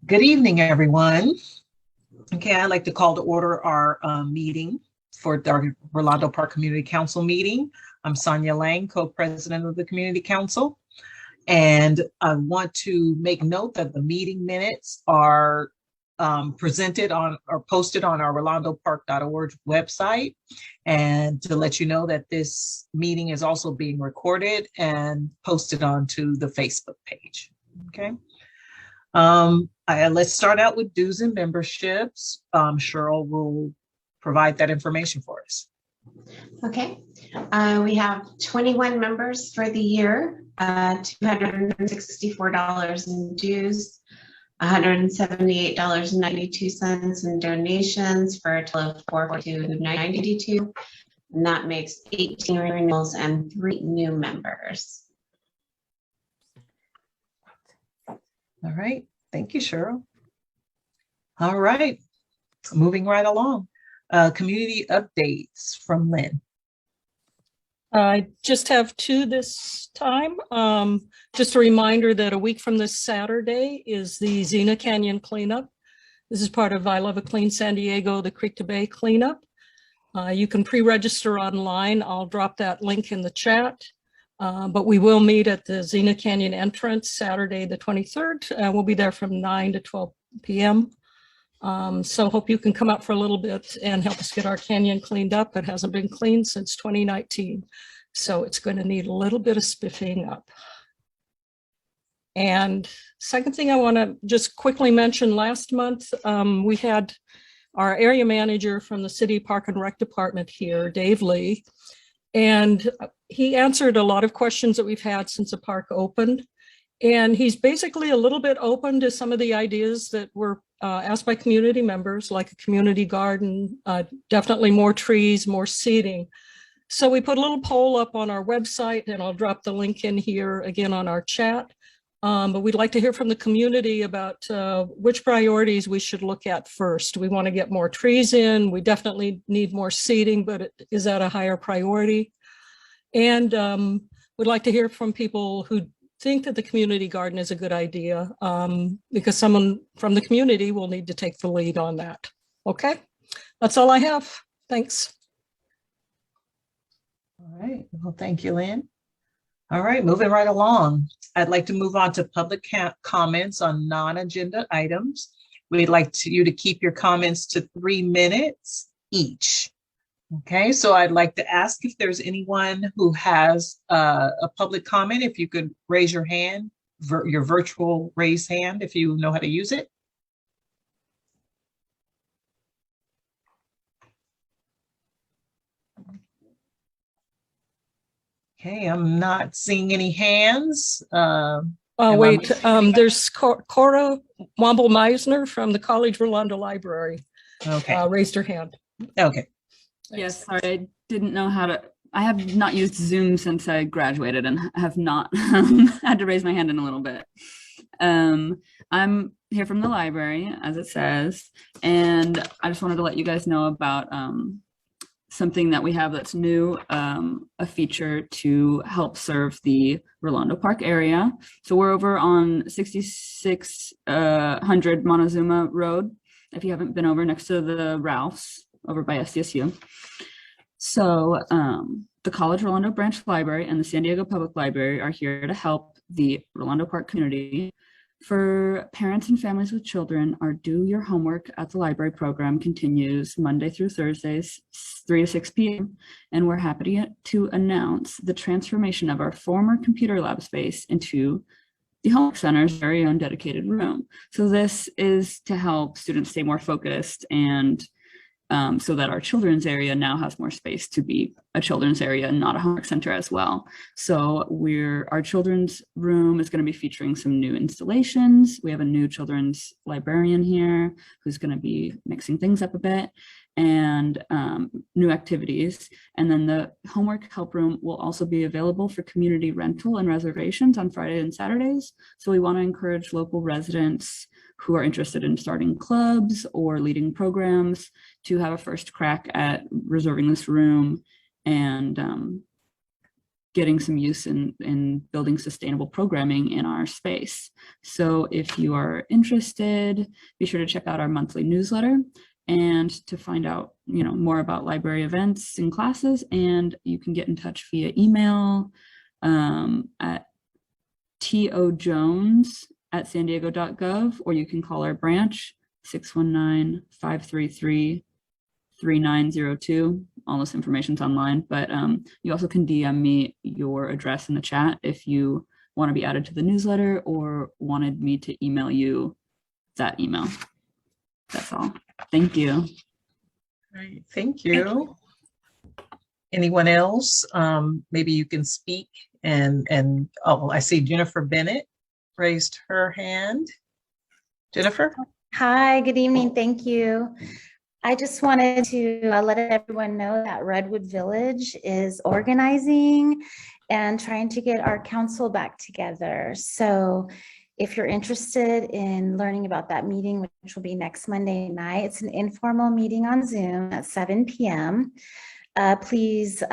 Good evening, everyone. Okay, I'd like to call to order our meeting for our Rolando Park Community Council meeting. I'm Sonia Lang, co-president of the Community Council. And I want to make note that the meeting minutes are presented on or posted on our rolandopark.org website. And to let you know that this meeting is also being recorded and posted onto the Facebook page. Okay. Let's start out with dues and memberships. Cheryl will provide that information for us. Okay, we have 21 members for the year, $264 in dues, $178.92 in donations for a total of $442.92, and that makes 18 renewals and 3 new members. All right, thank you, Cheryl. All right, moving right along. Community updates from Lynn. I just have 2 this time. Just a reminder that a week from this Saturday is the Xena Canyon cleanup. This is part of I Love a Clean San Diego, the Creek to Bay cleanup. You can pre-register online. I'll drop that link in the chat. But we will meet at the Xena Canyon entrance Saturday the 23rd. We'll be there from 9 to 12 p.m. So hope you can come out for a little bit and help us get our canyon cleaned up. It hasn't been cleaned since 2019. So it's going to need a little bit of spiffing up. And second thing I want to just quickly mention, last month we had our area manager from the City Park and Rec Department here, Dave Lee. And he answered a lot of questions that we've had since the park opened. And he's basically a little bit open to some of the ideas that were asked by community members, like a community garden, definitely more trees, more seating. So we put a little poll up on our website, and I'll drop the link in here again on our chat. But we'd like to hear from the community about which priorities we should look at first. We want to get more trees in. We definitely need more seating, but is that a higher priority? And we'd like to hear from people who think that the community garden is a good idea, because someone from the community will need to take the lead on that. Okay, that's all I have. Thanks. All right, well, thank you, Lynn. All right, moving right along. I'd like to move on to public comments on non-agenda items. We'd like you to keep your comments to 3 minutes each. Okay, so I'd like to ask if there's anyone who has a public comment, if you could raise your hand, your virtual raise hand, if you know how to use it. Okay, I'm not seeing any hands. Wait, there's Cora Womble-Meisner from the College Rolando Library. Okay. Raised her hand. Okay. Yes, sorry, I didn't know how to. I have not used Zoom since I graduated and have not had to raise my hand in a little bit. I'm here from the library, as it says, and I just wanted to let you guys know about something that we have that's new, a feature to help serve the Rolando Park area. So we're over on 6600 Montezuma Road, if you haven't been over, next to the Ralphs over by SDSU. So the College Rolando Branch Library and the San Diego Public Library are here to help the Rolando Park community. For parents and families with children, our Do Your Homework at the Library program continues Monday through Thursdays, 3 to 6 p.m. And we're happy to announce the transformation of our former computer lab space into the Homework Center's very own dedicated room. So this is to help students stay more focused, and so that our children's area now has more space to be a children's area and not a homework center as well. So our children's room is going to be featuring some new installations. We have a new children's librarian here who's going to be mixing things up a bit, and new activities. And then the homework help room will also be available for community rental and reservations on Friday and Saturdays. So we want to encourage local residents who are interested in starting clubs or leading programs to have a first crack at reserving this room and getting some use in building sustainable programming in our space. So if you are interested, be sure to check out our monthly newsletter and to find out, more about library events and classes. And you can get in touch via email at tojones@sandiego.gov, or you can call our branch 619-533-3902. All this information's online, but you also can DM me your address in the chat if you want to be added to the newsletter or wanted me to email you that email. That's all. Thank you. Great, thank you. Anyone else? Maybe you can speak and oh, I see Jennifer Bennett raised her hand. Jennifer? Hi, good evening. Thank you. I just wanted to let everyone know that Redwood Village is organizing and trying to get our council back together. So if you're interested in learning about that meeting, which will be next Monday night, it's an informal meeting on Zoom at 7 p.m. Please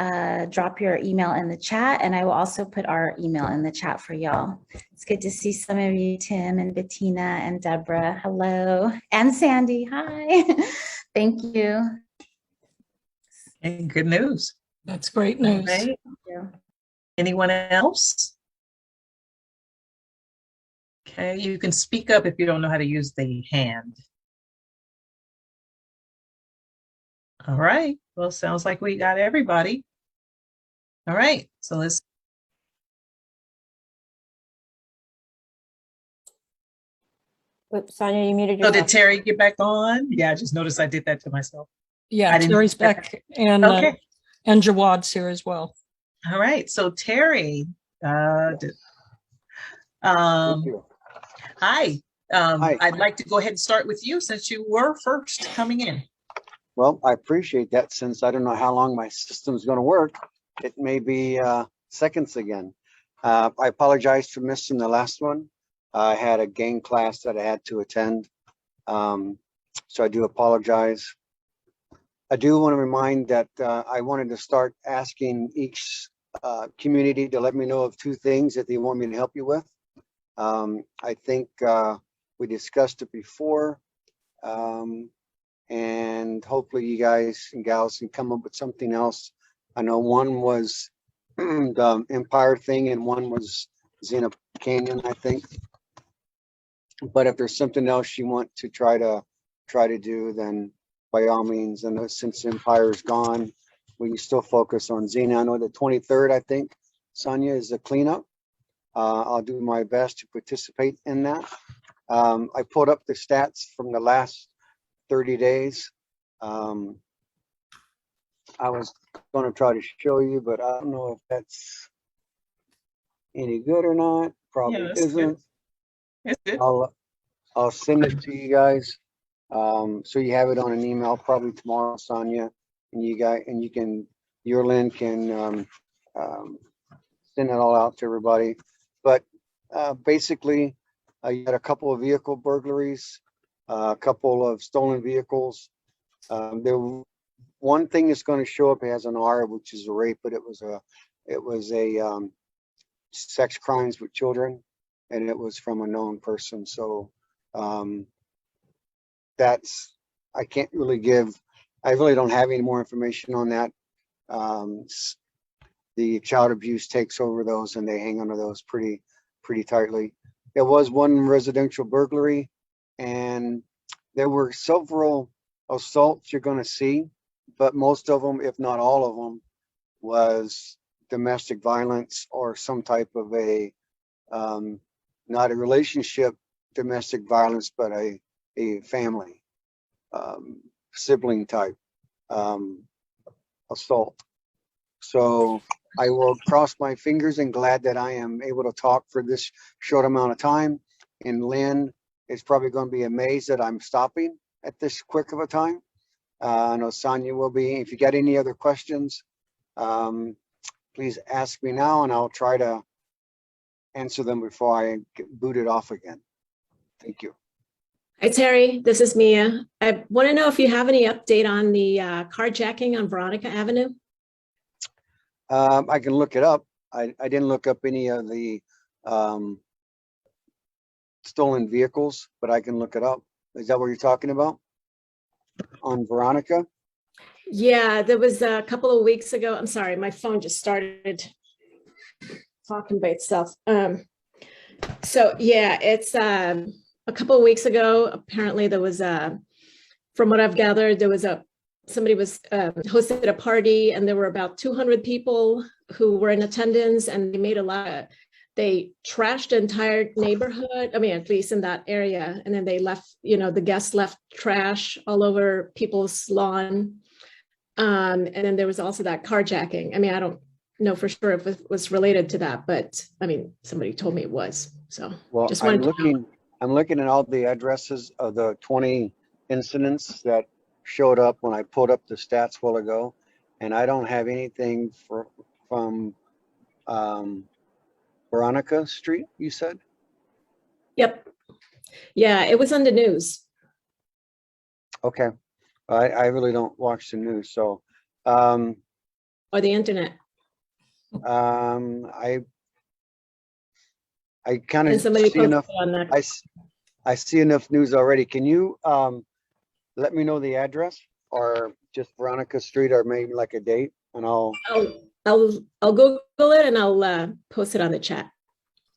drop your email in the chat, and I will also put our email in the chat for y'all. It's good to see some of you, Tim and Bettina and Deborah. Hello. And Sandy. Hi. Thank you. And good news. That's great news. Right. Thank you. Anyone else? Okay, you can speak up if you don't know how to use the hand. All right, well, sounds like we got everybody. All right, so let's. Oops, Sonia, you muted So yourself. did Terry get back on? Yeah, I just noticed I did that to myself. Yeah, I didn't- Terry's back, and Okay, Jawad's here as well. all right, so Terry, Thank you. hi. Hi. I'd like to go ahead and start with you since you were first coming in. Well, I appreciate that since I don't know how long my system's going to work. It may be seconds again. I apologize for missing the last one. I had a game class that I had to attend. So I do apologize. I do want to remind that I wanted to start asking each community to let me know of 2 things that they want me to help you with. I think we discussed it before. And hopefully you guys and gals can come up with something else. I know one was the Empire thing and one was Xena Canyon, I think. But if there's something else you want to try to do, then by all means, and since Empire is gone, we can still focus on Xena. I know the 23rd, I think, Sonia, is the cleanup. I'll do my best to participate in that. I pulled up the stats from the last 30 days. I was going to try to show you, but I don't know if that's any good or not. Probably Yeah, that's isn't. good. That's good. I'll send it to you guys. So you have it on an email probably tomorrow, Sonia, and you can, Lynn can send it all out to everybody. But basically, you had a couple of vehicle burglaries, a couple of stolen vehicles. One thing is going to show up as an R, which is a rape, but it was a sex crimes with children, and it was from a known person. So that's, I can't really give, I really don't have any more information on that. The child abuse takes over those and they hang onto those pretty tightly. There was one residential burglary, and there were several assaults you're going to see, but most of them, if not all of them, was domestic violence or some type of a, not a relationship domestic violence, but a family, sibling type assault. So I will cross my fingers and glad that I am able to talk for this short amount of time. And Lynn is probably going to be amazed that I'm stopping at this quick of a time. I know Sonia will be. If you got any other questions, please ask me now and I'll try to answer them before I get booted off again. Thank you. Hi, Terry. This is Mia. I want to know if you have any update on the carjacking on Veronica Avenue. I can look it up. I didn't look up any of the stolen vehicles, but I can look it up. Is that what you're talking about? On Veronica? Yeah, there was a couple of weeks ago. I'm sorry, my phone just started talking by itself. So yeah, it's a couple of weeks ago. Apparently, there was from what I've gathered, there was somebody was hosted a party, and there were about 200 people who were in attendance, and they made they trashed the entire neighborhood. I mean, at least in that area, and then they left. The guests left trash all over people's lawn. And then there was also that carjacking. I mean, I don't know for sure if it was related to that, but I mean, somebody told me it was. So Well, just I'm wanted to know. looking at all the addresses of the 20 incidents that showed up when I pulled up the stats a while ago, and I don't have anything from Veronica Street, you said? Yep. Yeah, it was on the news. Okay. I really don't watch the news, so um, Or the internet. I kind And of somebody see posted enough. on that. I see enough news already. Can you let me know the address, or just Veronica Street, or maybe like a date, and I'll Google it and I'll post it on the chat.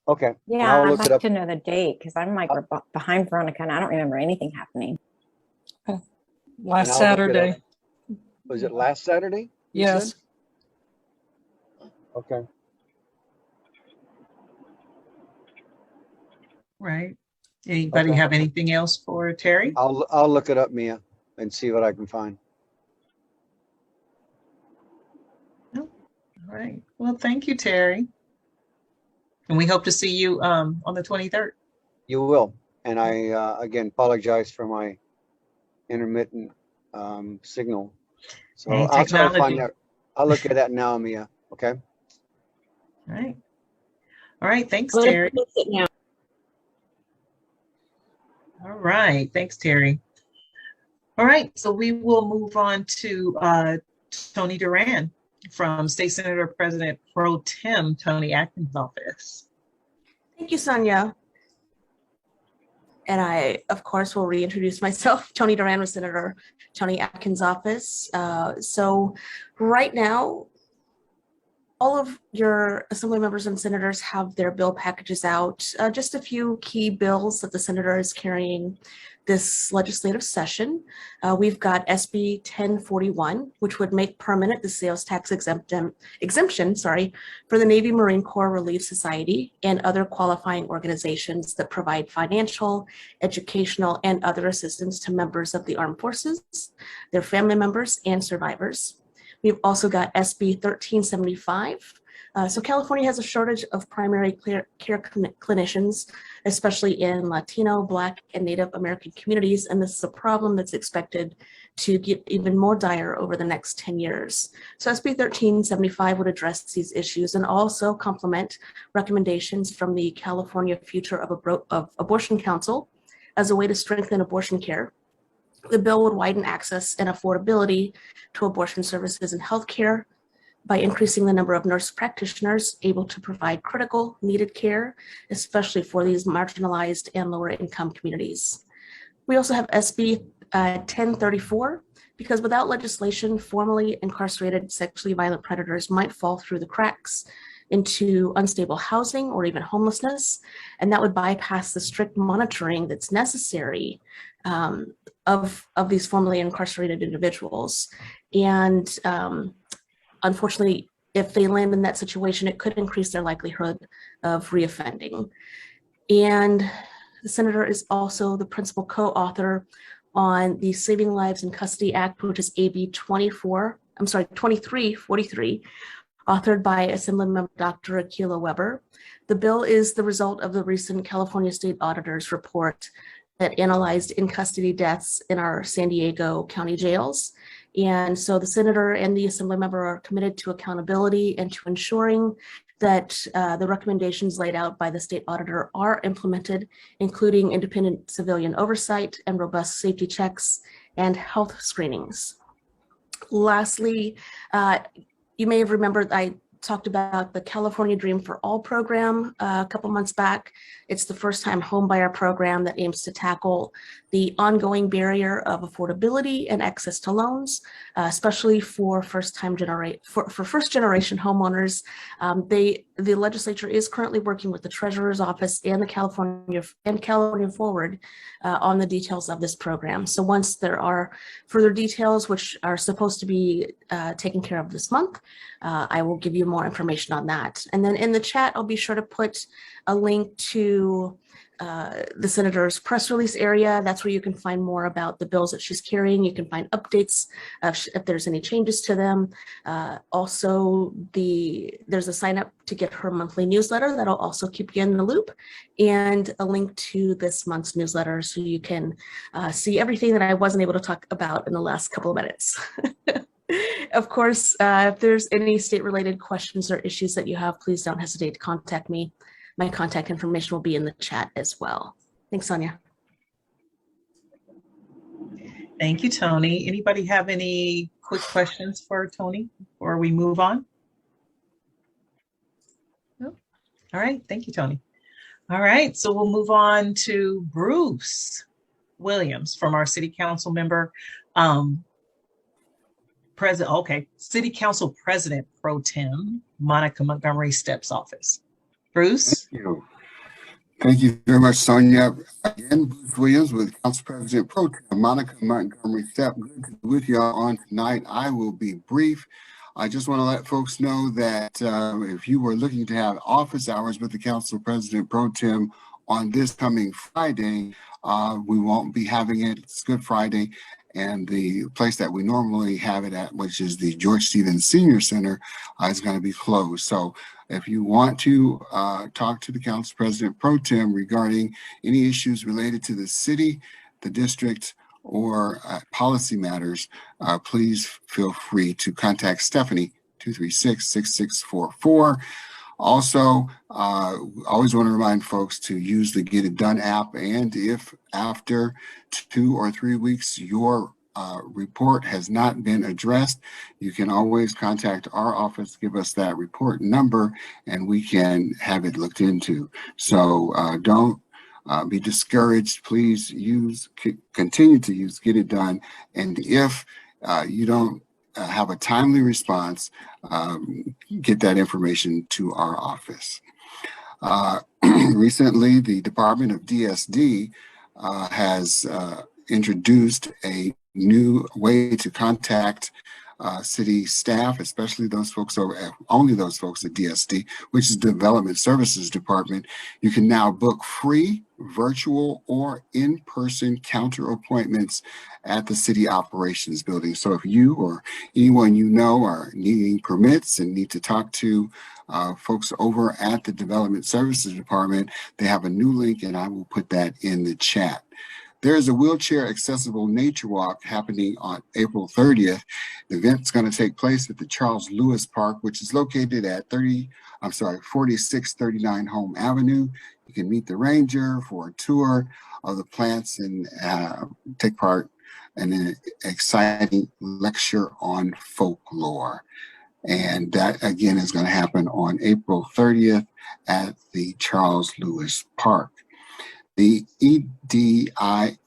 okay. And Yeah, I'll I'd look it like up. to know the date because I'm like behind Veronica and I don't remember anything happening. Last I'll look it up. Saturday. Was it last Saturday? You said? Yes. Okay. Right. Anybody Okay. have anything else for Terry? I'll look it up, Mia, and see what I can find. All right. Well, thank you, Terry. And we hope to see you on the 23rd. You will. And I again apologize for my intermittent signal. So Hey, I'll try to find technology. that. I'll look at that now, Mia. Okay. All right. All right. Thanks, I'm gonna Terry. post it now. All right. Thanks, Terry. All right. So we will move on to Tony Duran from State Senator President Pro Tem Tony Atkins' office. Thank you, Sonia. And I, of course, will reintroduce myself. Tony Duran with Senator Tony Atkins' office. So right now, all of your assembly members and senators have their bill packages out. Just a few key bills that the senator is carrying this legislative session. We've got SB 1041, which would make permanent the sales tax exemption for the Navy Marine Corps Relief Society and other qualifying organizations that provide financial, educational, and other assistance to members of the armed forces, their family members, and survivors. We've also got SB 1375. So California has a shortage of primary care clinicians, especially in Latino, Black, and Native American communities, and this is a problem that's expected to get even more dire over the next 10 years. So SB 1375 would address these issues and also complement recommendations from the California Future of Abortion Council as a way to strengthen abortion care. The bill would widen access and affordability to abortion services and healthcare by increasing the number of nurse practitioners able to provide critical, needed care, especially for these marginalized and lower income communities. We also have SB 1034, because without legislation, formerly incarcerated sexually violent predators might fall through the cracks into unstable housing or even homelessness, and that would bypass the strict monitoring that's necessary of these formerly incarcerated individuals. And unfortunately, if they land in that situation, it could increase their likelihood of reoffending. And the senator is also the principal co-author on the Saving Lives in Custody Act, which is AB 2343, authored by Assemblymember Dr. Akilah Weber. The bill is the result of the recent California State Auditor's report that analyzed in-custody deaths in our San Diego County jails. And so the senator and the assembly member are committed to accountability and to ensuring that the recommendations laid out by the state auditor are implemented, including independent civilian oversight and robust safety checks and health screenings. Lastly, you may have remembered I talked about the California Dream for All program a couple months back. It's the first time homebuyer program that aims to tackle the ongoing barrier of affordability and access to loans, especially for first generation homeowners. The legislature is currently working with the Treasurer's Office and the California Forward on the details of this program. So once there are further details, which are supposed to be taken care of this month, I will give you more information on that. And then in the chat, I'll be sure to put a link to the senator's press release area. That's where you can find more about the bills that she's carrying. You can find updates if there's any changes to them. Also, there's a sign up to get her monthly newsletter that'll also keep you in the loop, and a link to this month's newsletter so you can see everything that I wasn't able to talk about in the last couple of minutes. Of course, if there's any state-related questions or issues that you have, please don't hesitate to contact me. My contact information will be in the chat as well. Thanks, Sonia. Thank you, Tony. Anybody have any quick questions for Tony before we move on? No? All right, thank you, Tony. All right, so we'll move on to Bruce Williams from our City Council member, City Council President Pro Tem, Monica Montgomery Stepp's office. Bruce? Thank you. Thank you very much, Sonia. Again, Bruce Williams with Council President Pro Tem Monica Montgomery Stepp. Good to be with y'all on tonight. I will be brief. I just want to let folks know that if you were looking to have office hours with the Council President Pro Tem on this coming Friday, we won't be having it. It's Good Friday. And the place that we normally have it at, which is the George Stevens Senior Center, is going to be closed. So if you want to talk to the Council President Pro Tem regarding any issues related to the city, the district, or policy matters, please feel free to contact Stephanie, 236-6644. Also, always want to remind folks to use the Get It Done app, and if after 2 or 3 weeks your report has not been addressed, you can always contact our office, give us that report number, and we can have it looked into. So don't be discouraged. Please continue to use Get It Done, and if you don't have a timely response, get that information to our office. Recently, the Department of DSD has introduced a new way to contact city staff, especially those folks, or only those folks at DSD, which is Development Services Department. You can now book free, virtual, or in-person counter appointments at the City Operations Building. So if you or anyone you know are needing permits and need to talk to folks over at the Development Services Department, they have a new link, and I will put that in the chat. There is a wheelchair accessible nature walk happening on April 30th. The event's going to take place at the Charles Lewis Park, which is located at 4639 Home Avenue. You can meet the ranger for a tour of the plants and take part in an exciting lecture on folklore. And that, again, is going to happen on April 30th at the Charles Lewis Park. The ED&IR,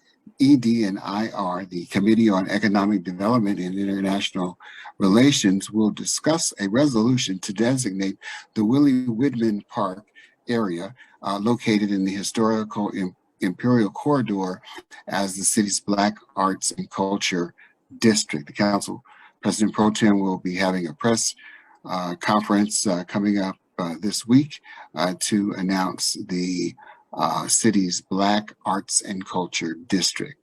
the Committee on Economic Development and International Relations, will discuss a resolution to designate the Willie Whitman Park area located in the historical Imperial Corridor as the city's Black Arts and Culture District. The Council President Pro Tem will be having a press conference coming up this week to announce the city's Black Arts and Culture District.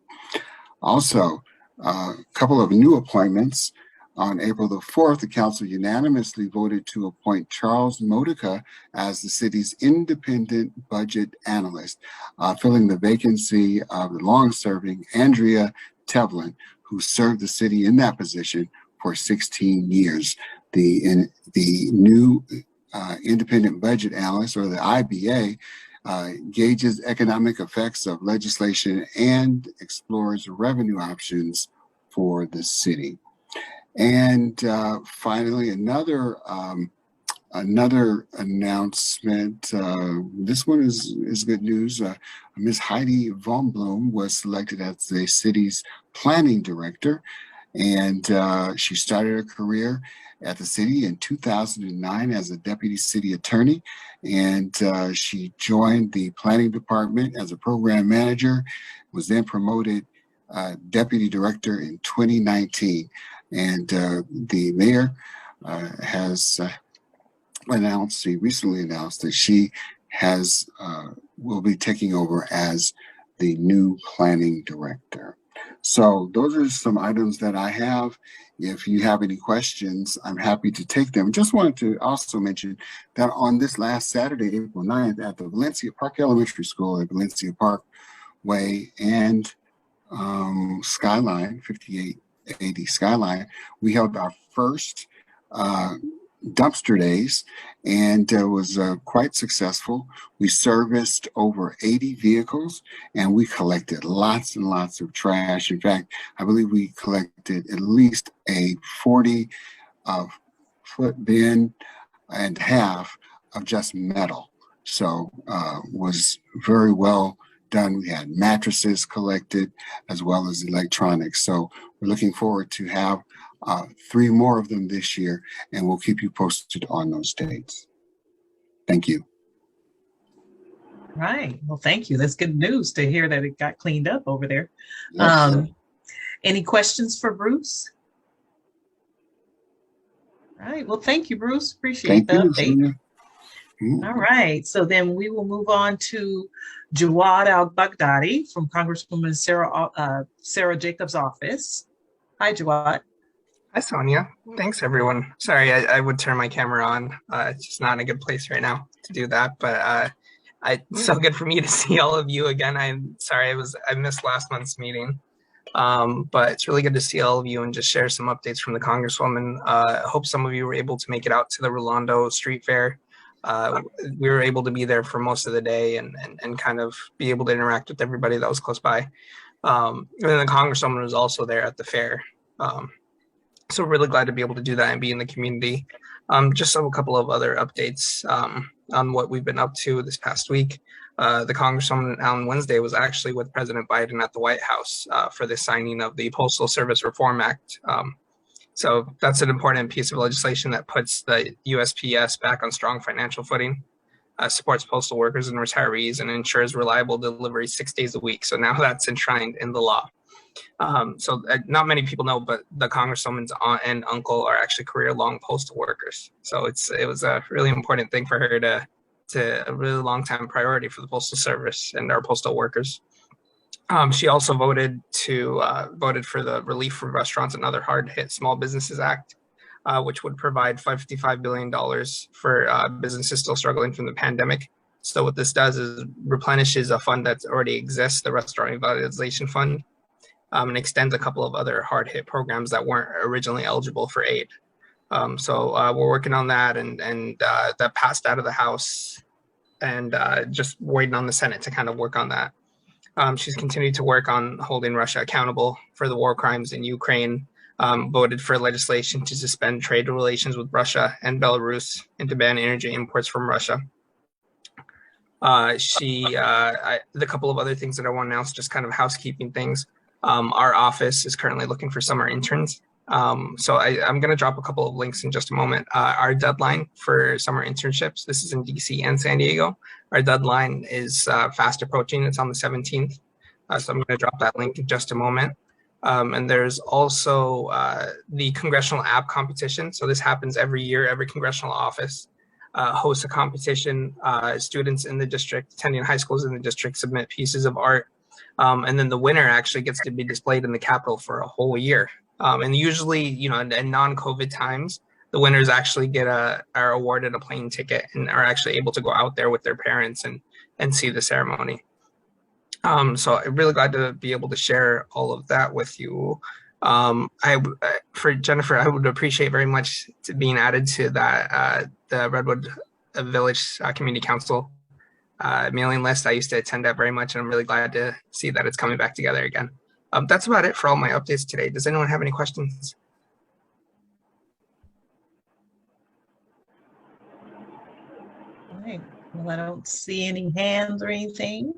Also, a couple of new appointments. On April the 4th, the council unanimously voted to appoint Charles Modica as the city's independent budget analyst, filling the vacancy of the long-serving Andrea Tevlin, who served the city in that position for 16 years. The new independent budget analyst, or the IBA, gauges economic effects of legislation and explores revenue options for the city. And finally, another Another announcement, this one is good news. Ms. Heidi Von Bloom was selected as the city's planning director, and she started her career at the city in 2009 as a deputy city attorney, and she joined the planning department as a program manager, was then promoted deputy director in 2019, and the mayor has recently announced that she will be taking over as the new planning director. So those are some items that I have. If you have any questions, I'm happy to take them. Just wanted to also mention that on this last Saturday, April 9th, at the Valencia Park Elementary School at Valencia Parkway and Skyline, 5880 Skyline, we held our first dumpster days, and was quite successful. We serviced over 80 vehicles, and we collected lots and lots of trash. In fact, I believe we collected at least a 40-foot bin and half of just metal. So was very well done. We had mattresses collected as well as electronics. So we're looking forward to have 3 more of them this year, and we'll keep you posted on those dates. Thank you. Right. Well, thank you. That's good news to hear that it got cleaned up over there. Yes, Any questions for Bruce? All right. Well, thank you, Bruce. Appreciate Thank the you, update. Sonia. All right. So then we will move on to Jawad al-Baghdadi from Congresswoman Sarah Jacobs' office. Hi, Jawad. Hi, Sonia. Thanks, everyone. Sorry, I would turn my camera on. It's just not in a good place right now to do that, but it's so good for me to see all of you again. I'm sorry I missed last month's meeting, but it's really good to see all of you and just share some updates from the Congresswoman. I hope some of you were able to make it out to the Rolando Street Fair. We were able to be there for most of the day and kind of be able to interact with everybody that was close by. And then the Congresswoman was also there at the fair. So really glad to be able to do that and be in the community. Just a couple of other updates on what we've been up to this past week. The Congresswoman on Wednesday was actually with President Biden at the White House for the signing of the Postal Service Reform Act. So that's an important piece of legislation that puts the USPS back on strong financial footing, supports postal workers and retirees, and ensures reliable delivery 6 days a week. So now that's enshrined in the law. So not many people know, but the Congresswoman's aunt and uncle are actually career-long postal workers. So it was a really important thing for her to a really long-time priority for the Postal Service and our postal workers. She also voted for the Relief for Restaurants and Other Hard-Hit Small Businesses Act, which would provide $55 billion for businesses still struggling from the pandemic. So what this does is replenishes a fund that already exists, the Restaurant Revitalization Fund, and extends a couple of other hard-hit programs that weren't originally eligible for aid. So we're working on that, and that passed out of the House, and just waiting on the Senate to kind of work on that. She's continued to work on holding Russia accountable for the war crimes in Ukraine, voted for legislation to suspend trade relations with Russia and Belarus and to ban energy imports from Russia. The couple of other things that I want to announce, just kind of housekeeping things. Our office is currently looking for summer interns. So I'm going to drop a couple of links in just a moment. Our deadline for summer internships, this is in DC and San Diego. Our deadline is fast approaching. It's on the 17th. So I'm going to drop that link in just a moment. And there's also the congressional app competition. So this happens every year. Every congressional office hosts a competition. Students in the district, attending high schools in the district, submit pieces of art. And then the winner actually gets to be displayed in the Capitol for a whole year. And usually, in non-COVID times, the winners actually are awarded a plane ticket and are actually able to go out there with their parents and see the ceremony. So I'm really glad to be able to share all of that with you. For Jennifer, I would appreciate very much being added to that the Redwood Village Community Council mailing list. I used to attend that very much, and I'm really glad to see that it's coming back together again. That's about it for all my updates today. Does anyone have any questions? right. Well, I don't see any hands or anything.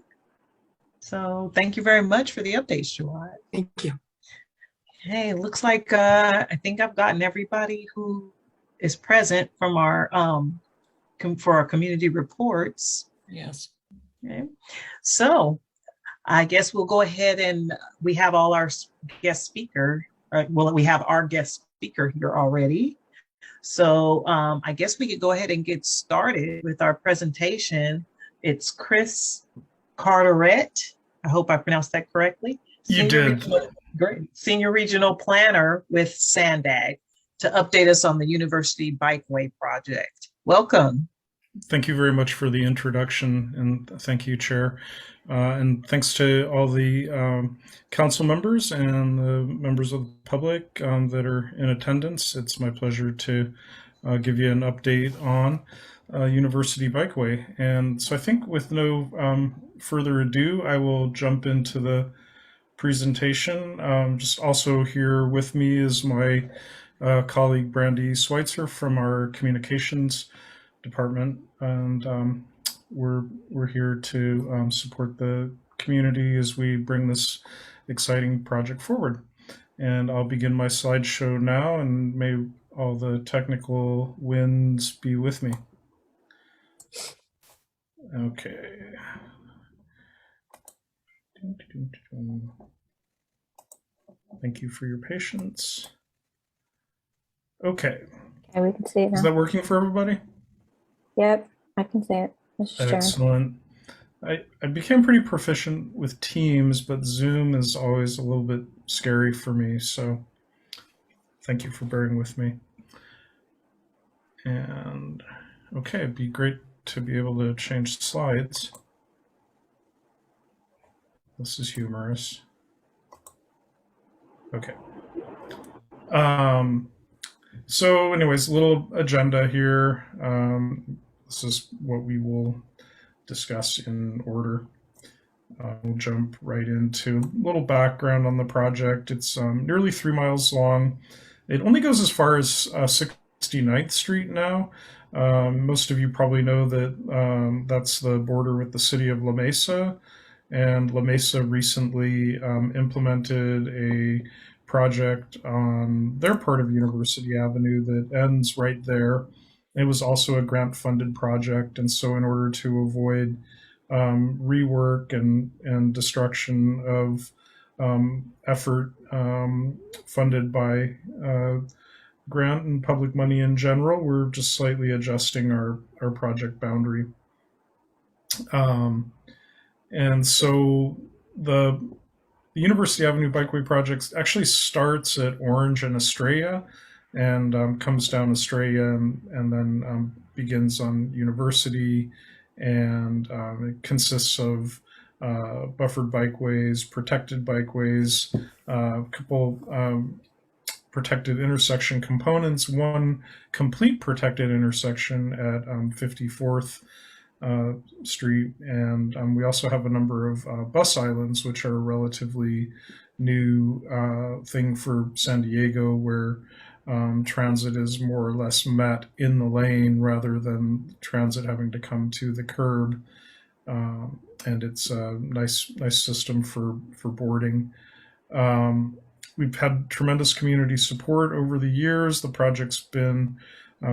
So thank you very much for the update, Shuad. Thank you. Hey, it looks like I think I've gotten everybody who is present from our for our community reports. Yes. Okay. So I guess we'll go ahead and we have all our guest speaker. Well, we have our guest speaker here already. So I guess we could go ahead and get started with our presentation. It's Chris Carteret. I hope I pronounced that correctly. You did. Great. Senior Regional Planner with Sandag to update us on the University Bikeway project. Welcome. Thank you very much for the introduction, and thank you, Chair. And thanks to all the council members and the members of the public that are in attendance. It's my pleasure to give you an update on University Bikeway. And so I think with no further ado, I will jump into the presentation. Just also here with me is my colleague Brandy Schweitzer from our communications department, and we're here to support the community as we bring this exciting project forward. And I'll begin my slideshow now, and may all the technical winds be with me. Okay. Thank you for your patience. Okay. Okay, we can see it Is now. that working for everybody? Yep, I can see it. Mr. Chair. Excellent. I became pretty proficient with Teams, but Zoom is always a little bit scary for me, so thank you for bearing with me. And okay, it'd be great to be able to change slides. This is humorous. Okay. So anyways, a little agenda here. This is what we will discuss in order. We'll jump right into a little background on the project. It's nearly 3 miles long. It only goes as far as 69th Street now. Most of you probably know that that's the border with the city of La Mesa. And La Mesa recently implemented a project on their part of University Avenue that ends right there. It was also a grant-funded project, and so in order to avoid rework and destruction of effort funded by grant and public money in general, we're just slightly adjusting our project boundary. And so the University Avenue Bikeway project actually starts at Orange and Estrella, and comes down Estrella and then begins on University, and it consists of buffered bikeways, protected bikeways, a couple protected intersection components, one complete protected intersection at 54th Street, and we also have a number of bus islands, which are a relatively new thing for San Diego, where transit is more or less met in the lane rather than transit having to come to the curb. And it's a nice system for boarding. We've had tremendous community support over the years. The project's been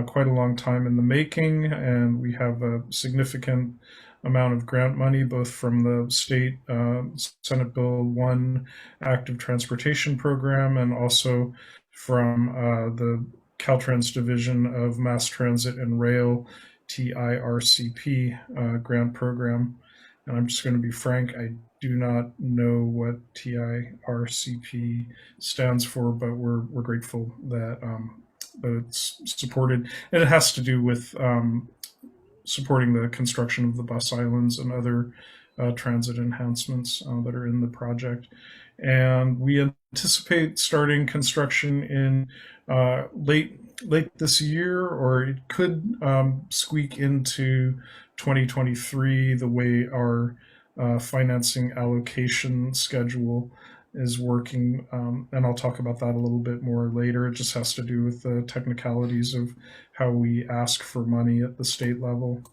quite a long time in the making, and we have a significant amount of grant money, both from the state Senate Bill 1 Active Transportation Program, and also from the Caltrans Division of Mass Transit and Rail, TIRCP grant program. And I'm just going to be frank, I do not know what TIRCP stands for, but we're grateful that it's supported. And it has to do with supporting the construction of the bus islands and other transit enhancements that are in the project. And we anticipate starting construction in late this year, or it could squeak into 2023, the way our financing allocation schedule is working. And I'll talk about that a little bit more later. It just has to do with the technicalities of how we ask for money at the state level.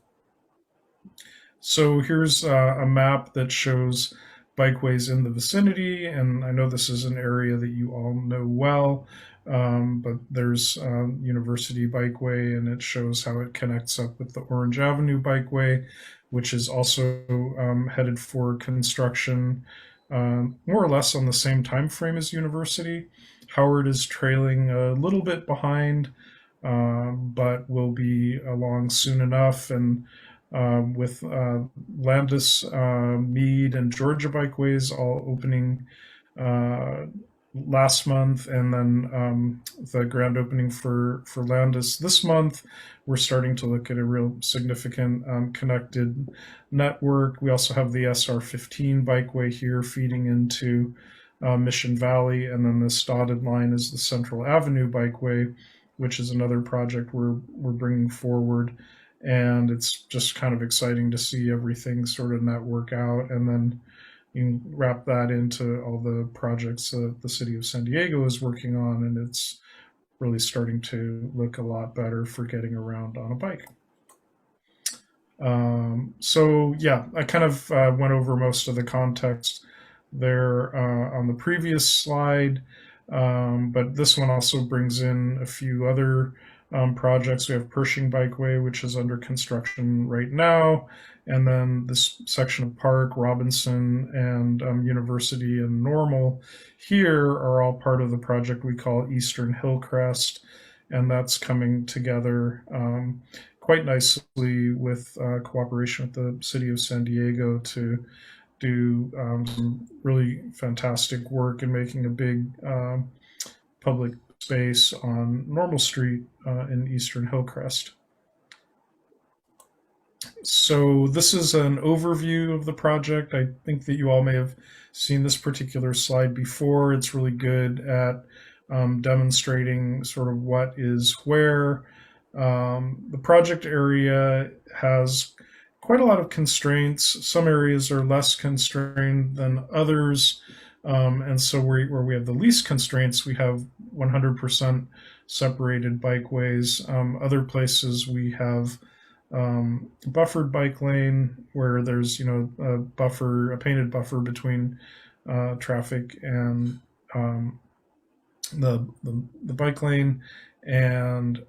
So here's a map that shows bikeways in the vicinity, and I know this is an area that you all know well, but there's University Bikeway, and it shows how it connects up with the Orange Avenue Bikeway, which is also headed for construction more or less on the same time frame as University. Howard is trailing a little bit behind, but will be along soon enough. And with Landis, Meade, and Georgia Bikeways all opening last month, and then the grand opening for Landis this month, we're starting to look at a real significant connected network. We also have the SR15 Bikeway here feeding into Mission Valley, and then this dotted line is the Central Avenue Bikeway, which is another project we're bringing forward. And it's just kind of exciting to see everything sort of network out, and then you can wrap that into all the projects that the city of San Diego is working on, and it's really starting to look a lot better for getting around on a bike. So yeah, I kind of went over most of the context there on the previous slide, but this one also brings in a few other projects. We have Pershing Bikeway, which is under construction right now, and then this section of Park, Robinson, and University and Normal here are all part of the project we call Eastern Hillcrest, and that's coming together quite nicely with cooperation with the city of San Diego to do some really fantastic work in making a big public space on Normal Street in Eastern Hillcrest. So this is an overview of the project. I think that you all may have seen this particular slide before. It's really good at demonstrating sort of what is where. The project area has quite a lot of constraints. Some areas are less constrained than others. And so where we have the least constraints, we have 100% separated bikeways. Other places we have buffered bike lane where there's a painted buffer between traffic and the bike lane, and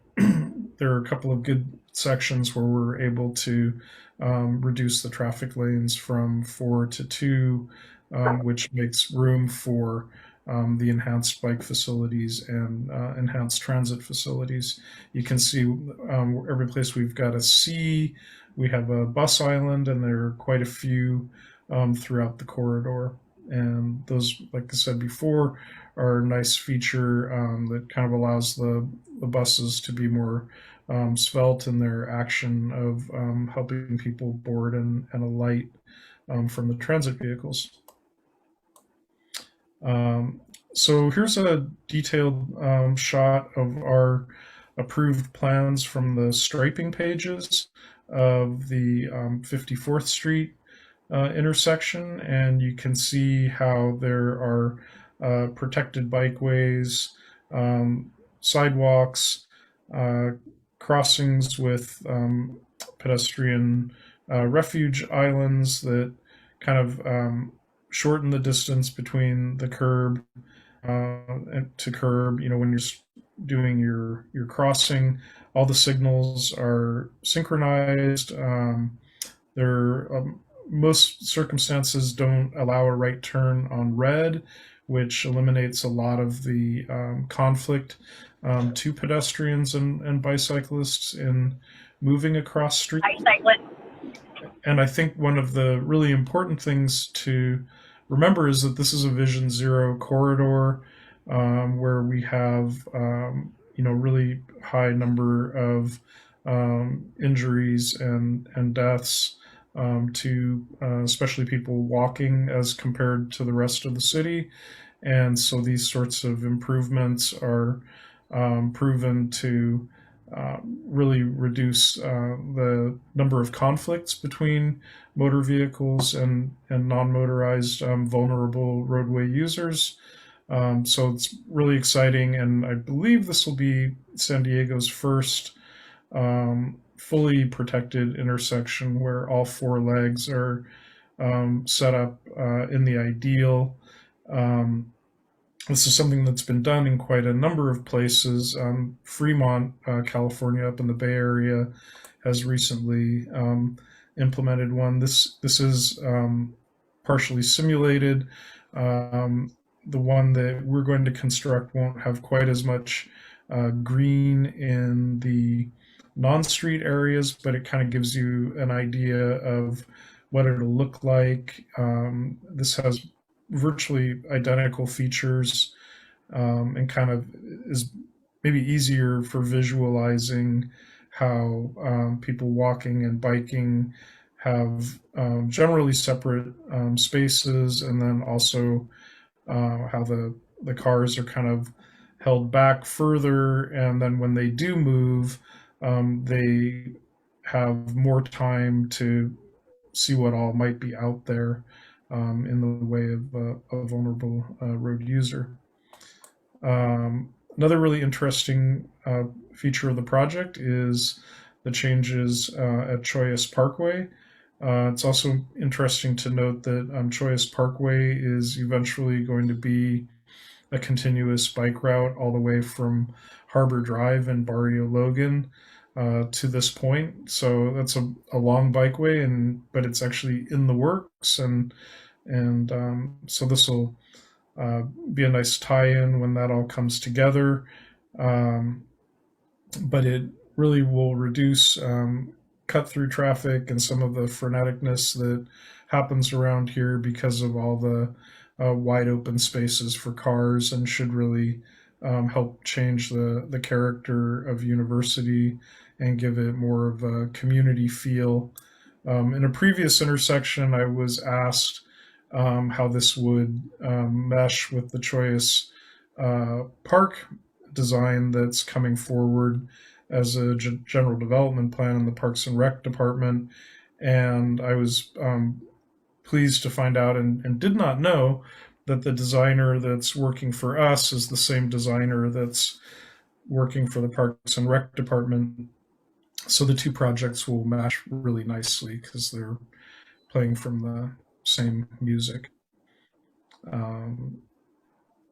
there are a couple of good sections where we're able to reduce the traffic lanes from 4 to 2, which makes room for the enhanced bike facilities and enhanced transit facilities. You can see every place we've got a C, we have a bus island, and there are quite a few throughout the corridor. And those, like I said before, are a nice feature that kind of allows the buses to be more svelte in their action of helping people board and alight from the transit vehicles. So here's a detailed shot of our approved plans from the striping pages of the 54th Street intersection, and you can see how there are protected bikeways, sidewalks, crossings with pedestrian refuge islands that kind of shorten the distance between the curb to curb. When you're doing your crossing, all the signals are synchronized. Most circumstances don't allow a right turn on red, which eliminates a lot of the conflict to pedestrians and bicyclists in moving across streets. And I think one of the really important things to remember is that this is a Vision Zero corridor where we have really high number of injuries and deaths to especially people walking as compared to the rest of the city. And so these sorts of improvements are proven to really reduce the number of conflicts between motor vehicles and non-motorized vulnerable roadway users. So it's really exciting, and I believe this will be San Diego's first fully protected intersection where all four legs are set up in the ideal. This is something that's been done in quite a number of places. Fremont, California, up in the Bay Area, has recently implemented one. This is partially simulated. The one that we're going to construct won't have quite as much green in the non-street areas, but it kind of gives you an idea of what it'll look like. This has virtually identical features and kind of is maybe easier for visualizing how people walking and biking have generally separate spaces, and then also how the cars are kind of held back further, and then when they do move, they have more time to see what all might be out there in the way of a vulnerable road user. Another really interesting feature of the project is the changes at Choyas Parkway. It's also interesting to note that Choyas Parkway is eventually going to be a continuous bike route all the way from Harbor Drive and Barrio Logan to this point. So that's a long bikeway, but it's actually in the works, and so this will be a nice tie-in when that all comes together. But it really will reduce cut-through traffic and some of the freneticness that happens around here because of all the wide open spaces for cars, and should really help change the character of University and give it more of a community feel. In a previous intersection, I was asked how this would mesh with the Choice Park design that's coming forward as a general development plan in the Parks and Rec Department. And I was pleased to find out and did not know that the designer that's working for us is the same designer that's working for the Parks and Rec Department. So the two projects will match really nicely because they're playing from the same music.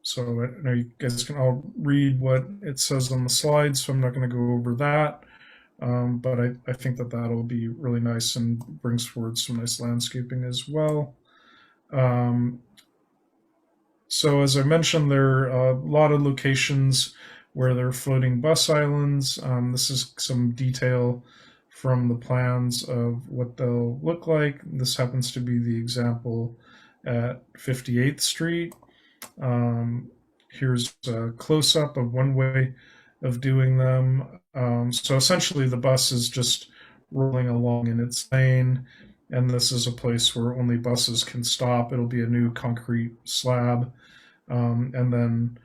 So I know you guys can all read what it says on the slides, so I'm not going to go over that. But I think that that'll be really nice and brings forward some nice landscaping as well. So as I mentioned, there are a lot of locations where there are floating bus islands. This is some detail from the plans of what they'll look like. This happens to be the example at 58th Street. Here's a close-up of one way of doing them. So essentially the bus is just rolling along in its lane, and this is a place where only buses can stop. It'll be a new concrete slab, and then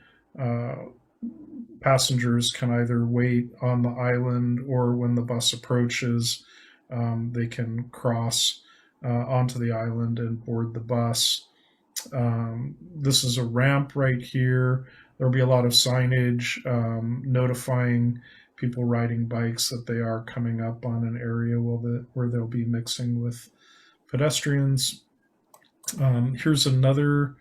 passengers can either wait on the island, or when the bus approaches, they can cross onto the island and board the bus. This is a ramp right here. There'll be a lot of signage notifying people riding bikes that they are coming up on an area where they'll be mixing with pedestrians. Here's another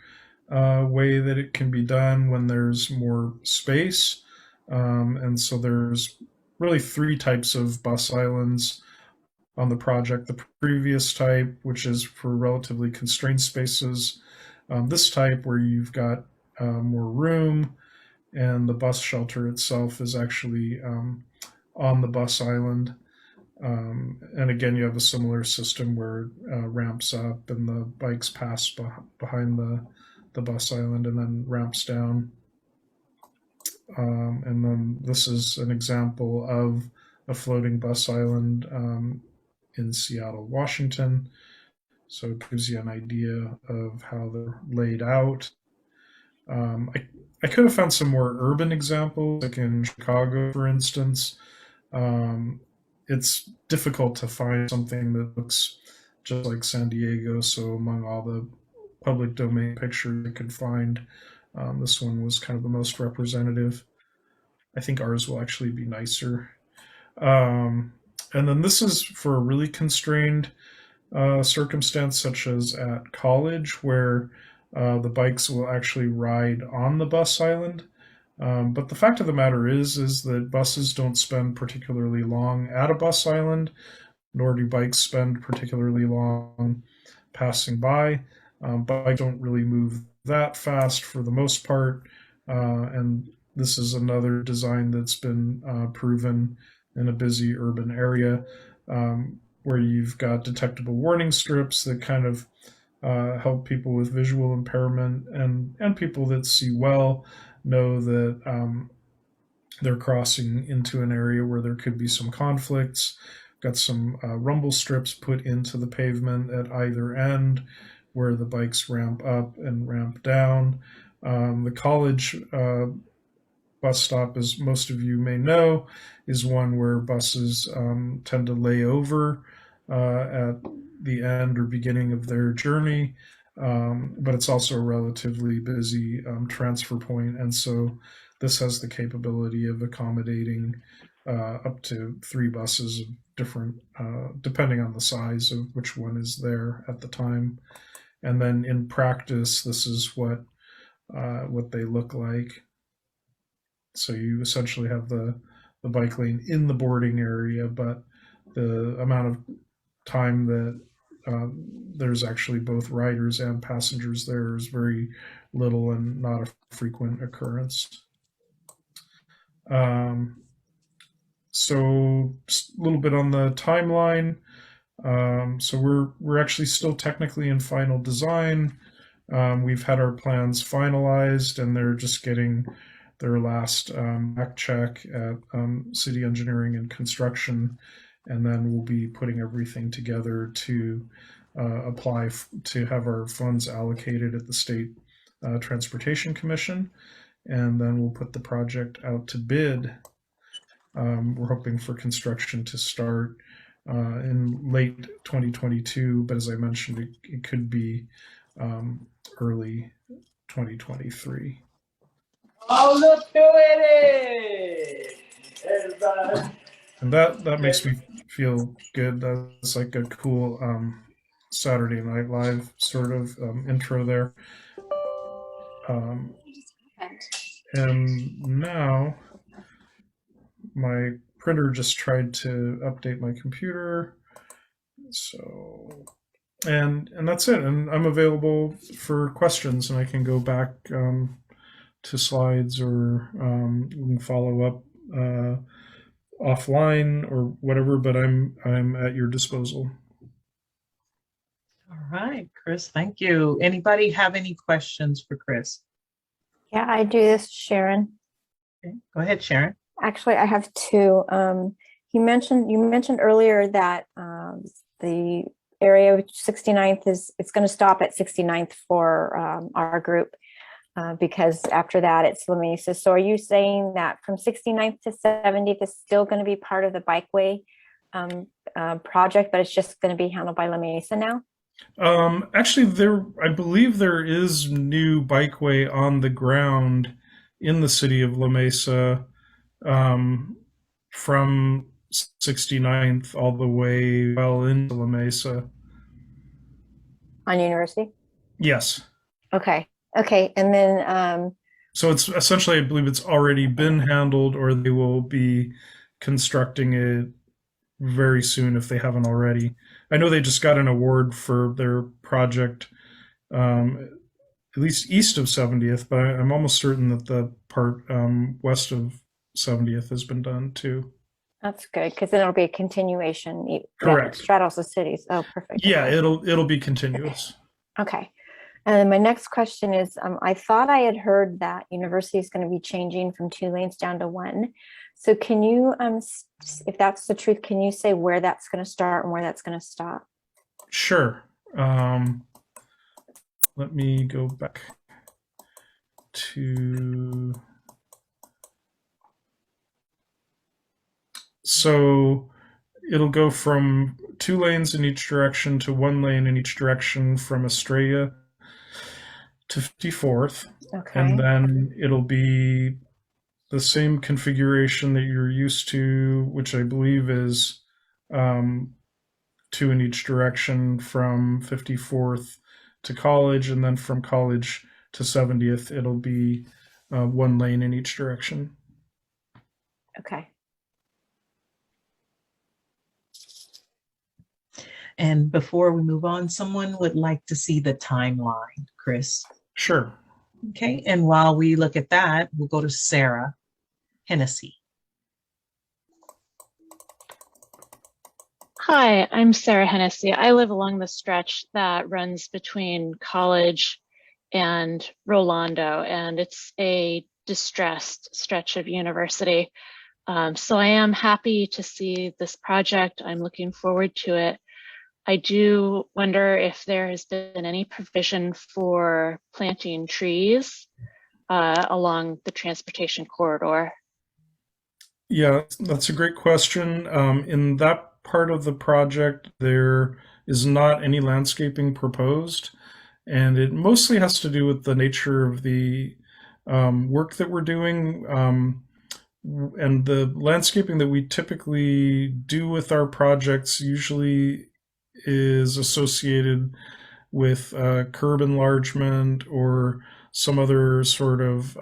way that it can be done when there's more space. And so there's really three types of bus islands on the project. The previous type, which is for relatively constrained spaces. This type, where you've got more room, and the bus shelter itself is actually on the bus island. And again, you have a similar system where ramps up and the bikes pass behind the bus island and then ramps down. And then this is an example of a floating bus island in Seattle, Washington. So it gives you an idea of how they're laid out. I could have found some more urban examples, like in Chicago, for instance. It's difficult to find something that looks just like San Diego. So among all the public domain pictures I could find, this one was kind of the most representative. I think ours will actually be nicer. And then this is for a really constrained circumstance, such as at college, where the bikes will actually ride on the bus island. But the fact of the matter is that buses don't spend particularly long at a bus island, nor do bikes spend particularly long passing by. Bikes don't really move that fast for the most part, and this is another design that's been proven in a busy urban area, where you've got detectable warning strips that kind of help people with visual impairment and people that see well know that they're crossing into an area where there could be some conflicts. Got some rumble strips put into the pavement at either end where the bikes ramp up and ramp down. The college bus stop, as most of you may know, is one where buses tend to lay over at the end or beginning of their journey, but it's also a relatively busy transfer point, and so this has the capability of accommodating up to 3 buses of different, depending on the size of which one is there at the time. And then in practice, this is what they look like. So you essentially have the bike lane in the boarding area, but the amount of time that there's actually both riders and passengers there is very little and not a frequent occurrence. So a little bit on the timeline. So we're actually still technically in final design. We've had our plans finalized, and they're just getting their last back check at city engineering and construction, and then we'll be putting everything together to apply to have our funds allocated at the State Transportation Commission, and then we'll put the project out to bid. We're hoping for construction to start in late 2022, but as I mentioned, it could be early 2023. Oh, look who it is! And that makes me feel good. That's like a cool Saturday Night Live sort of intro there. And now my printer just tried to update my computer. So, and that's it. And I'm available for questions, and I can go back to slides, or we can follow up offline or whatever, but I'm at your disposal. All right, Chris, thank you. Anybody have any questions for Chris? Yeah, I do. This, Sharon. Okay, go ahead, Sharon. Actually, I have 2. You mentioned earlier that the area 69th it's going to stop at 69th for our group because after that it's La Mesa. So are you saying that from 69th to 70th is still going to be part of the bikeway project, but it's just going to be handled by La Mesa now? Actually, I believe there is new bikeway on the ground in the city of La Mesa, from 69th all the way well into La Mesa. On University? Yes. Okay. And then so it's essentially, I believe it's already been handled, or they will be constructing it very soon if they haven't already. I know they just got an award for their project, at least east of 70th, but I'm almost certain that the part west of 70th has been done too. that's good, because then it'll be a continuation. Correct. Straddles the cities. Oh, perfect. Yeah, it'll be continuous. Okay. And then my next question is, I thought I had heard that University is going to be changing from 2 lanes down to 1. So can you, if that's the truth, can you say where that's going to start and where that's going to stop? Sure. Let me go back to... So it'll go from 2 lanes in each direction to 1 lane in each direction from Estrella to 54th. Okay. And then it'll be the same configuration that you're used to, which I believe is two in each direction from 54th to College, and then from College to 70th, it'll be one lane in each direction. Okay. And before we move on, someone would like to see the timeline, Chris. Sure. Okay, and while we look at that, we'll go to Sarah Hennessy. Hi, I'm Sarah Hennessy. I live along the stretch that runs between College and Rolando, and it's a distressed stretch of University. So I am happy to see this project. I'm looking forward to it. I do wonder if there has been any provision for planting trees along the transportation corridor. Yeah, that's a great question. In that part of the project, there is not any landscaping proposed, and it mostly has to do with the nature of the work that we're doing. And the landscaping that we typically do with our projects usually is associated with curb enlargement or some other sort of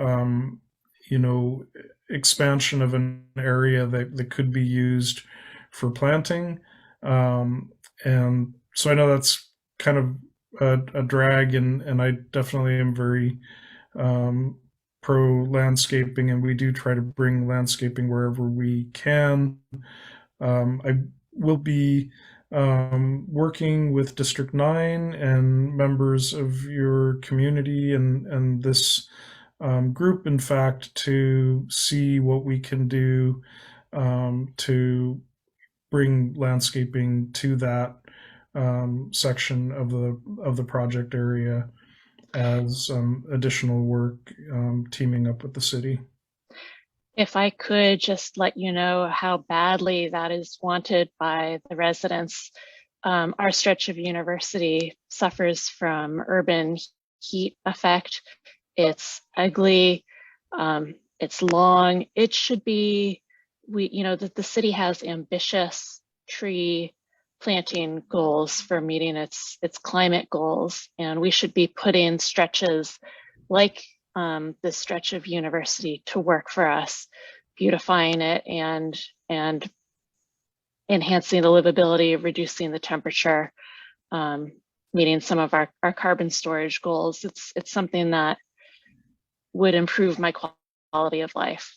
expansion of an area that could be used for planting. And so I know that's kind of a drag, and I definitely am very pro landscaping, and we do try to bring landscaping wherever we can. I will be working with District 9 and members of your community and this group, in fact, to see what we can do to bring landscaping to that section of the project area as additional work, teaming up with the city. If I could just let you know how badly that is wanted by the residents. Our stretch of University suffers from urban heat effect. It's ugly, it's long. It should be, the city has ambitious tree planting goals for meeting its climate goals, and we should be putting stretches like this stretch of University to work for us, beautifying it and enhancing the livability, reducing the temperature, meeting some of our carbon storage goals. It's something that would improve my quality of life.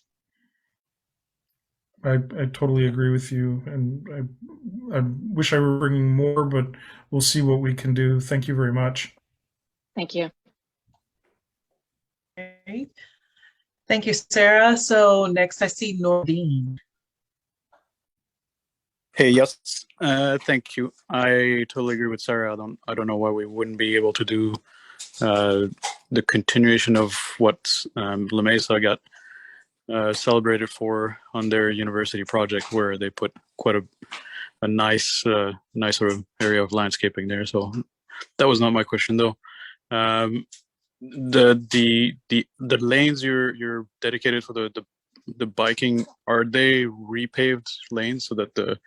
I totally agree with you, and I wish I were bringing more, but we'll see what we can do. Thank you very much. Thank you. Okay. Thank you, Sarah. So next I see Nordine. Hey, yes, thank you. I totally agree with Sarah. I don't know why we wouldn't be able to do the continuation of what La Mesa got celebrated for on their university project, where they put quite a nice sort of area of landscaping there. So that was not my question though. The lanes you're dedicated for the biking, are they repaved lanes so that the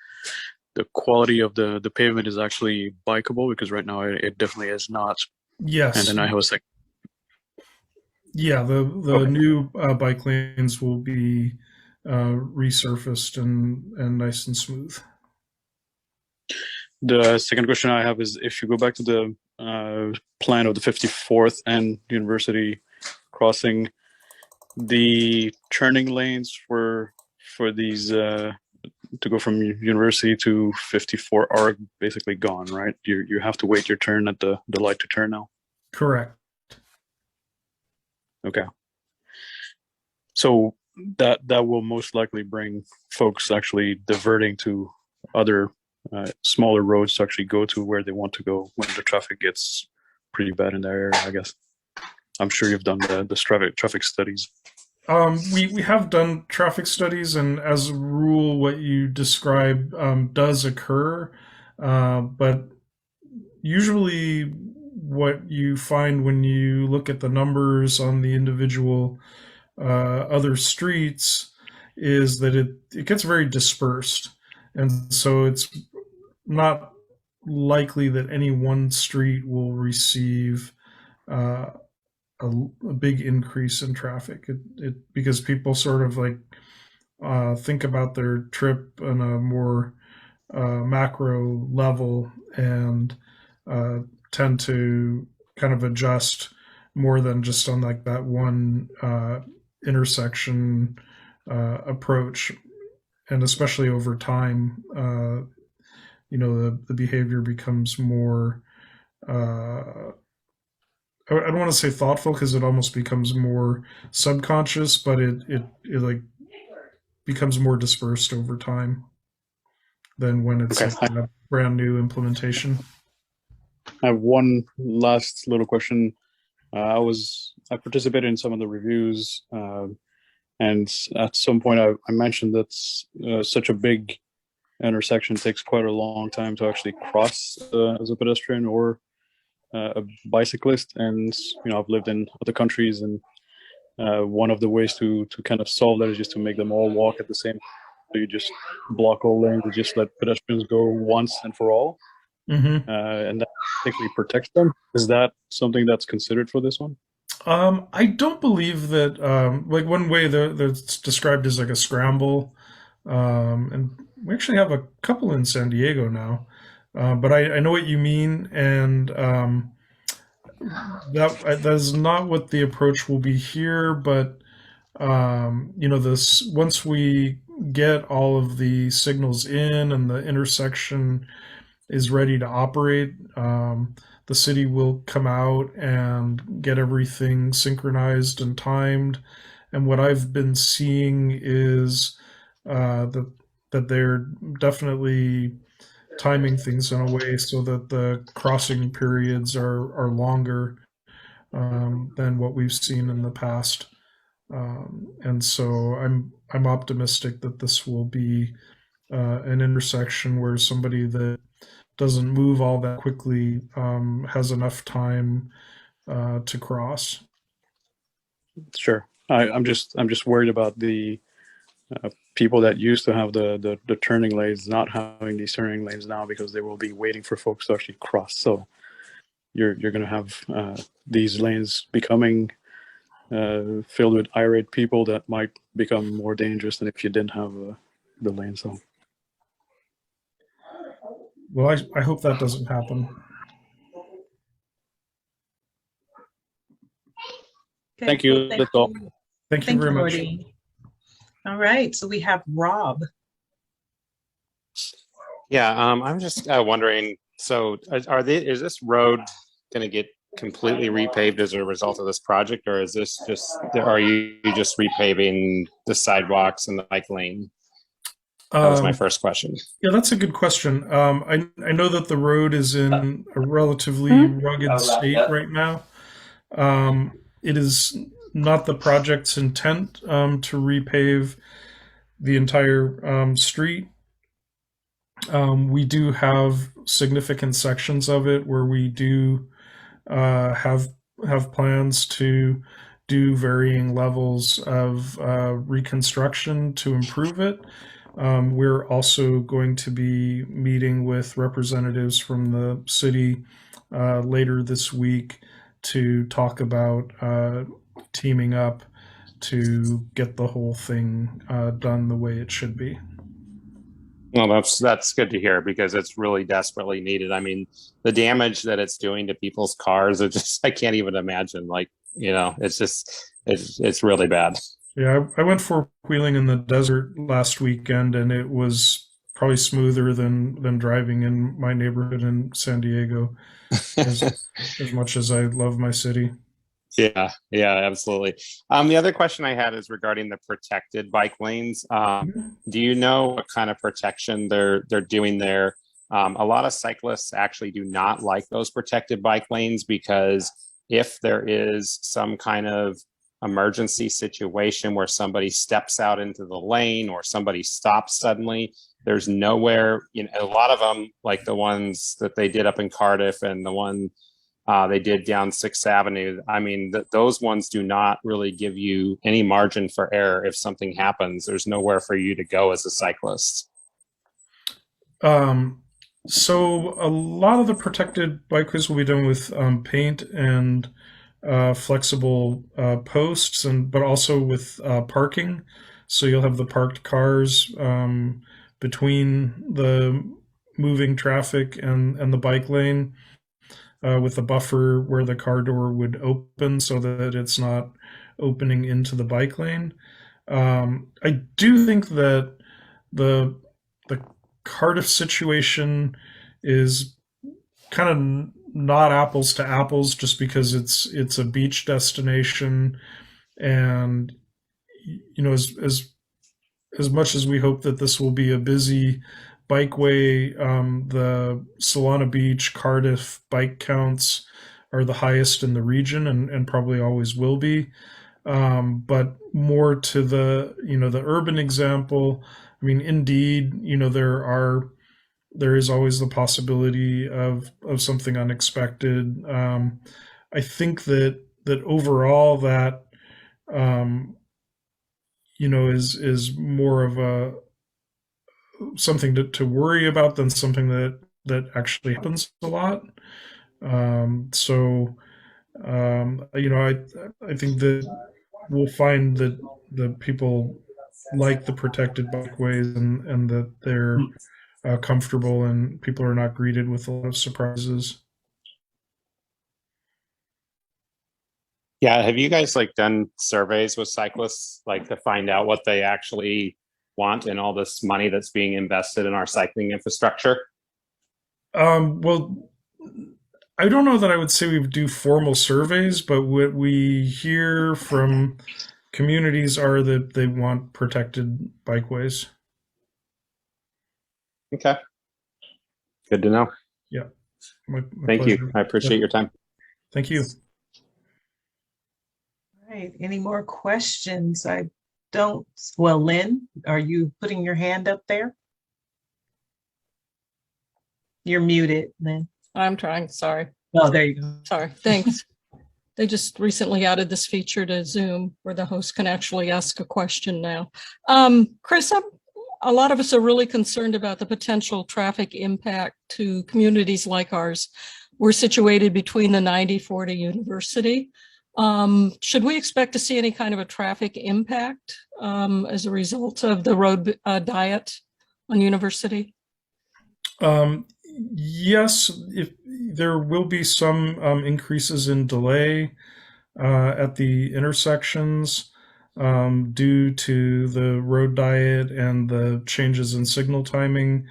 quality of the pavement is actually bikeable? Because right now it definitely is not. Yes. And then I have a second. Yeah, the Okay. new bike lanes will be resurfaced and nice and smooth. The second question I have is, if you go back to the plan of the 54th and University crossing, the turning lanes for these to go from University to 54 are basically gone, right? You have to wait your turn at the light to turn now. Correct. Okay. So that will most likely bring folks actually diverting to other smaller roads to actually go to where they want to go when the traffic gets pretty bad in that area, I guess. I'm sure you've done the traffic studies. We have done traffic studies, and as a rule, what you describe does occur, but usually what you find when you look at the numbers on the individual other streets is that it gets very dispersed. And so it's not likely that any one street will receive uh, a big increase in traffic. Because people sort of like think about their trip on a more macro level and tend to kind of adjust more than just on like that one intersection approach. And especially over time, the behavior becomes more I don't want to say thoughtful because it almost becomes more subconscious, but it like becomes more dispersed over time than when it's Okay. like a brand new implementation. I have one last little question. I participated in some of the reviews, and at some point I mentioned that such a big intersection takes quite a long time to actually cross as a pedestrian or a bicyclist. And I've lived in other countries, and one of the ways to kind of solve that is just to make them all walk at the same time. So you just block all lanes and just let pedestrians go once and for all. Mm-hmm. And that particularly protects them. Is that something that's considered for this one? I don't believe that. Like one way that's described as like a scramble, and we actually have a couple in San Diego now. But I know what you mean, and that is not what the approach will be here. But this once we get all of the signals in and the intersection is ready to operate, the city will come out and get everything synchronized and timed. And what I've been seeing is that they're definitely timing things in a way so that the crossing periods are longer than what we've seen in the past. And so I'm optimistic that this will be an intersection where somebody that doesn't move all that quickly has enough time to cross. Sure. I'm just worried about the people that used to have the turning lanes not having these turning lanes now, because they will be waiting for folks to actually cross. So you're going to have these lanes becoming filled with irate people that might become more dangerous than if you didn't have the lane. So, well, I hope that doesn't happen. Okay, thank you. well, That's all. Thank you very much. Lordy. All right, so we have Rob. Yeah, I'm just wondering, so is this road going to get completely repaved as a result of this project, or are you just repaving the sidewalks and the bike lane? That was my first question. Yeah, that's a good question. I know that the road is in a relatively rugged state right now. It is not the project's intent to repave the entire street. We do have significant sections of it where we do have plans to do varying levels of reconstruction to improve it. We're also going to be meeting with representatives from the city later this week to talk about teaming up to get the whole thing done the way it should be. Well, that's good to hear, because it's really desperately needed. I mean, the damage that it's doing to people's cars, I can't even imagine. Like, it's really bad. Yeah, I went four-wheeling in the desert last weekend, and it was probably smoother than driving in my neighborhood in San Diego, as much as I love my city. Yeah, absolutely. The other question I had is regarding the protected bike lanes. Do you know what kind of protection they're doing there? A lot of cyclists actually do not like those protected bike lanes, because if there is some kind of emergency situation where somebody steps out into the lane or somebody stops suddenly, there's nowhere, a lot of them, like the ones that they did up in Cardiff and the one they did down 6th Avenue. I mean, those ones do not really give you any margin for error. If something happens, there's nowhere for you to go as a cyclist. So a lot of the protected bikeways will be done with paint and flexible posts, but also with parking. So you'll have the parked cars between the moving traffic and the bike lane, with a buffer where the car door would open so that it's not opening into the bike lane. I do think that the Cardiff situation is kind of not apples to apples, just because it's a beach destination, and as much as we hope that this will be a busy bikeway, the Solana Beach Cardiff bike counts are the highest in the region, and probably always will be. But more to the urban example, I mean, indeed, there is always the possibility of something unexpected. I think that overall that is more of a something to worry about than something that actually happens a lot. I think that we'll find that the people like the protected bikeways, and that they're comfortable, and people are not greeted with a lot of surprises. Yeah, have you guys done surveys with cyclists, to find out what they actually want and all this money that's being invested in our cycling infrastructure? Well, I don't know that I would say we would do formal surveys, but what we hear from communities are that they want protected bikeways. Okay. Good to know. Yeah. My Thank pleasure. you. I appreciate your time. Thank you. All right. Any more questions? I don't. Well, Lynn, are you putting your hand up there? You're muted, Lynn. I'm trying, sorry. Oh, there you go. Sorry, thanks. They just recently added this feature to Zoom where the host can actually ask a question now. Chris, a lot of us are really concerned about the potential traffic impact to communities like ours. We're situated between the 94 to University. Should we expect to see any kind of a traffic impact as a result of the road diet on University? Yes, if there will be some increases in delay at the intersections due to the road diet and the changes in signal timing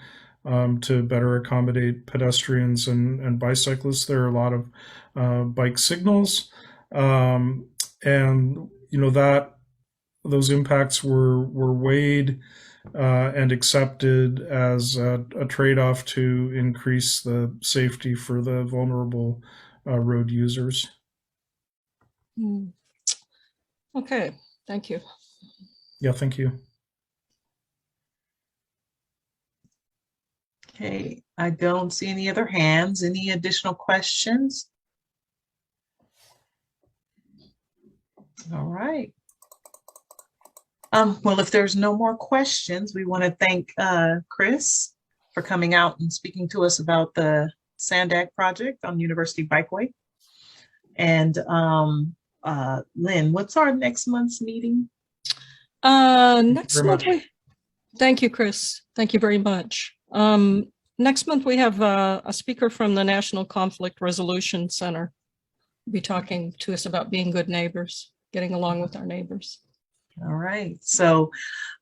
to better accommodate pedestrians and bicyclists. There are a lot of bike signals, and that those impacts were weighed and accepted as a trade-off to increase the safety for the vulnerable road users. Okay, thank you. Yeah, thank you. Okay, I don't see any other hands. Any additional questions? All right. Well, if there's no more questions, we want to thank Chris for coming out and speaking to us about the Sandak project on University Bikeway. And Lynn, what's our next month's meeting? Next month, thank you, Chris. Thank you very much. Next month, we have a speaker from the National Conflict Resolution Center. We'll be talking to us about being good neighbors, getting along with our neighbors. All right. So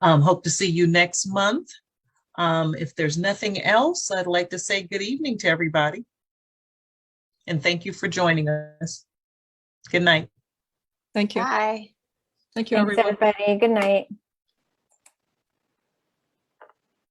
hope to see you next month. If there's nothing else, I'd like to say good evening to everybody. And thank you for joining us. Good night. Thank you. Bye. Thank you, Thanks, everyone. everybody. Good night.